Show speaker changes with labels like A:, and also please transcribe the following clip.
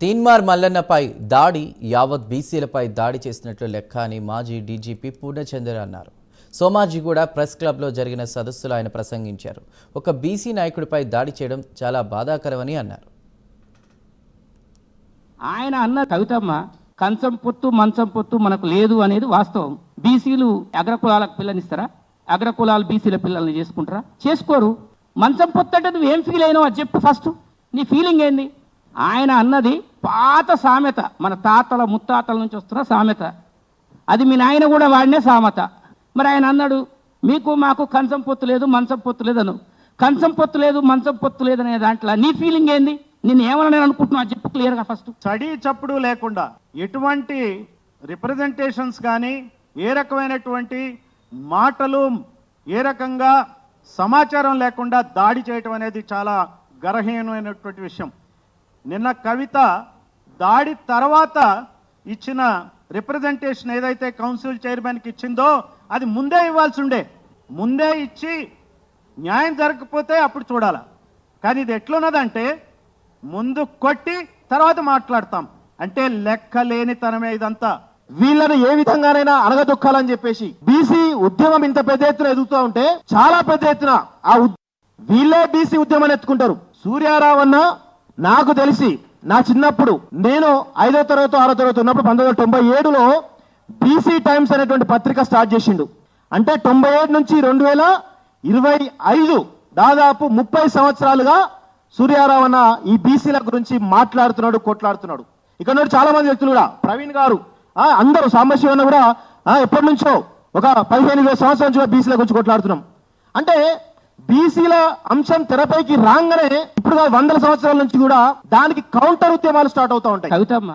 A: తీన్మార్ మల్లన్నపై దాడి యావత్ బీసీలపై దాడి చేసినట్లు లెక్క అని మాజీ డీజీపీ పూర్ణచంద్ర అన్నారు. సోమాజిగూడ ప్రెస్ క్లబ్లో జరిగిన సదస్సులో ఆయన ప్రసంగించారు. ఒక బీసీ నాయకుడిపై దాడి చేయడం చాలా బాధాకరమని అన్నారు.
B: ఆయన అన్న కవితమ్మ కంచం పొత్తు మంచం పొత్తు మనకు లేదు అనేది వాస్తవం. బీసీలు అగ్రకులాలకు పిల్లనిస్తారా? అగ్రకులాలు బీసీల పిల్లల్ని చేసుకుంటారా? చేసుకోరు. మంచం పొత్తు అంటే నువ్వు ఏం ఫీల్ అయినావు అది చెప్పు. ఫస్ట్ నీ ఫీలింగ్ ఏంది? ఆయన అన్నది పాత సామెత, మన తాతల ముత్తాతల నుంచి వస్తున్న సామెత. అది మీ నాయన కూడా వాడినే సామెత. మరి ఆయన అన్నాడు మీకు మాకు కంచం పొత్తు లేదు మంచం పొత్తు లేదను. కంచం పొత్తు లేదు మంచం పొత్తు లేదనే దాంట్లో నీ ఫీలింగ్ ఏంది? నేను ఏమన్నా నేను అనుకుంటున్నా చెప్పు క్లియర్గా. ఫస్ట్
C: చడి చప్పుడు లేకుండా ఎటువంటి రిప్రజెంటేషన్స్ కానీ ఏ రకమైనటువంటి మాటలు ఏ రకంగా సమాచారం లేకుండా దాడి చేయటం అనేది చాలా గర్హనీయమైనటువంటి విషయం. నిన్న కవిత దాడి తర్వాత ఇచ్చిన రిప్రజెంటేషన్ ఏదైతే కౌన్సిల్ చైర్మన్కి ఇచ్చిందో అది ముందే ఇవ్వాల్సి ఉండే. ముందే ఇచ్చి న్యాయం జరగకపోతే అప్పుడు చూడాల. కానీ ఇది ఎట్లున్నదంటే ముందు కొట్టి తర్వాత మాట్లాడతాం అంటే లెక్క లేనితనమే ఇదంతా.
D: వీళ్ళని ఏ విధంగానైనా అణగదొక్కాలని చెప్పేసి బీసీ ఉద్యమం ఇంత పెద్ద ఎత్తున ఎదుగుతూ ఉంటే చాలా పెద్ద ఎత్తున వీళ్ళే బీసీ ఉద్యమాన్ని ఎత్తుకుంటారు. సూర్యారావు అన్న నాకు తెలిసి నా చిన్నప్పుడు నేను 5వ తరగతి 6వ తరగతి ఉన్నప్పుడు 1997లో బీసీ టైమ్స్ అనేటువంటి పత్రిక స్టార్ట్ చేసిండు. అంటే 97 నుంచి 2025 దాదాపు 30 సంవత్సరాలుగా సూర్యారావు అన్న ఈ బీసీల గురించి మాట్లాడుతున్నాడు, కొట్లాడుతున్నాడు. ఇక్కడ నుండి చాలా మంది వ్యక్తులు కూడా, ప్రవీణ్ గారు, అందరూ, సాంబశివ అన్న కూడా ఎప్పటి నుంచో ఒక 15-20 సంవత్సరాల నుంచి బీసీల గురించి కొట్లాడుతున్నాం. అంటే బీసీల అంశం తెరపైకి రాగానే ఇప్పుడు 100 సంవత్సరాల నుంచి కూడా దానికి కౌంటర్ ఉద్యమాలు స్టార్ట్ అవుతూ ఉంటాయి.
B: కవితమ్మ